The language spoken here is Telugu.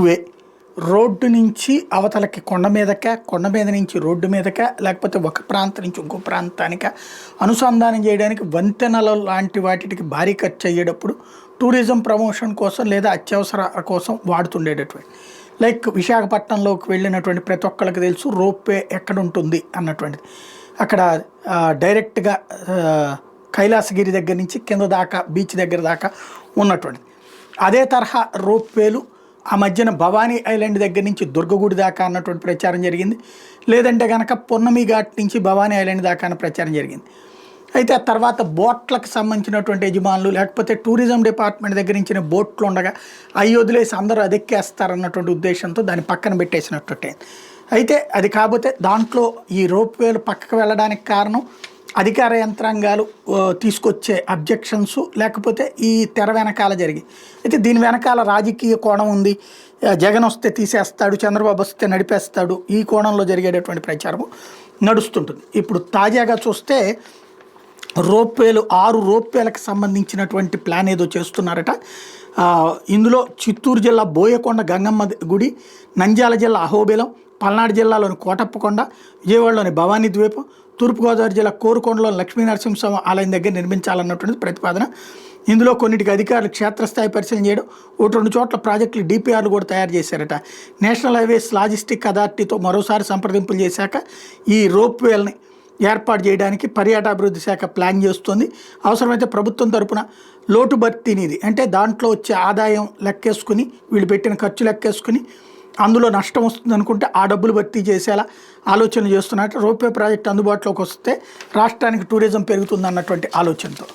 వే రోడ్డు నుంచి అవతలకి కొండ మీద నుంచి రోడ్డు మీదక, లేకపోతే ఒక ప్రాంతం నుంచి ఇంకో ప్రాంతానికి అనుసంధానం చేయడానికి వంతెనల లాంటి వాటికి భారీ ఖర్చు అయ్యేటప్పుడు టూరిజం ప్రమోషన్ కోసం లేదా అత్యవసర కోసం వాడుతుండేటటువంటి, లైక్ విశాఖపట్నంలోకి వెళ్ళినటువంటి ప్రతి ఒక్కరికి తెలుసు రోప్వే ఎక్కడ ఉంటుంది అన్నటువంటిది. అక్కడ డైరెక్ట్గా కైలాసగిరి దగ్గర నుంచి కింద దాకా బీచ్ దగ్గర దాకా ఉన్నటువంటిది. అదే తరహా రోప్వేలు ఆ మధ్యన భవానీ ఐలాండ్ దగ్గర నుంచి దుర్గగుడి దాకా అన్నటువంటి ప్రచారం జరిగింది. లేదంటే కనుక పొన్నమి ఘాట్ నుంచి భవానీ ఐలాండ్ దాకా అన్న ప్రచారం జరిగింది. అయితే ఆ తర్వాత బోట్లకు సంబంధించినటువంటి యజమానులు, లేకపోతే టూరిజం డిపార్ట్మెంట్ దగ్గర నుంచి బోట్లు ఉండగా అవి వదిలేసి అందరూ అదెక్కేస్తారన్నటువంటి ఉద్దేశంతో దాన్ని పక్కన పెట్టేసినట్టు. అయితే అది కాకపోతే దాంట్లో ఈ రోప్వేలు పక్కకు వెళ్ళడానికి కారణం అధికార యంత్రాంగాలు తీసుకొచ్చే అబ్జెక్షన్స్, లేకపోతే ఈ తెర వెనకాల జరిగి. అయితే దీని వెనకాల రాజకీయ కోణం ఉంది. జగన్ వస్తే తీసేస్తాడు, చంద్రబాబు వస్తే నడిపేస్తాడు, ఈ కోణంలో జరిగేటటువంటి ప్రచారం నడుస్తుంటుంది. ఇప్పుడు తాజాగా చూస్తే రోప్వేలు 6 రోప్వేలకు సంబంధించినటువంటి ప్లాన్ ఏదో చేస్తున్నారట. ఇందులో చిత్తూరు జిల్లా బోయకొండ గంగమ్మ గుడి, నంద్యాల జిల్లా అహోబిలం, పల్నాడు జిల్లాలోని కోటప్పకొండ, విజయవాడలోని భవానీ ద్వీపం, తూర్పుగోదావరి జిల్లా కోరుకొండలో లక్ష్మీనరసింహస్వామి ఆలయం దగ్గర నిర్మించాలన్నటువంటి ప్రతిపాదన. ఇందులో కొన్నిటికి అధికారులు క్షేత్రస్థాయి పరిశీలన చేయడం, 1-2 చోట్ల ప్రాజెక్టులు డిపిఆర్లు కూడా తయారు చేశారట. నేషనల్ హైవేస్ లాజిస్టిక్ అథారిటీతో మరోసారి సంప్రదింపులు చేశాక ఈ రోప్వేల్ని ఏర్పాటు చేయడానికి పర్యాటకాభివృద్ధి శాఖ ప్లాన్ చేస్తుంది. అవసరమైతే ప్రభుత్వం తరపున లోటు భర్తీనిది, అంటే దాంట్లో వచ్చే ఆదాయం లెక్కేసుకుని, వీళ్ళు పెట్టిన ఖర్చు లెక్కేసుకుని అందులో నష్టం వస్తుంది అనుకుంటే ఆ డబ్బులు భర్తీ చేసేలా ఆలోచన చేస్తున్నట్టు. రోప్వే ప్రాజెక్ట్ అందుబాటులోకి వస్తే రాష్ట్రానికి టూరిజం పెరుగుతుంది అన్నటువంటి ఆలోచనతో.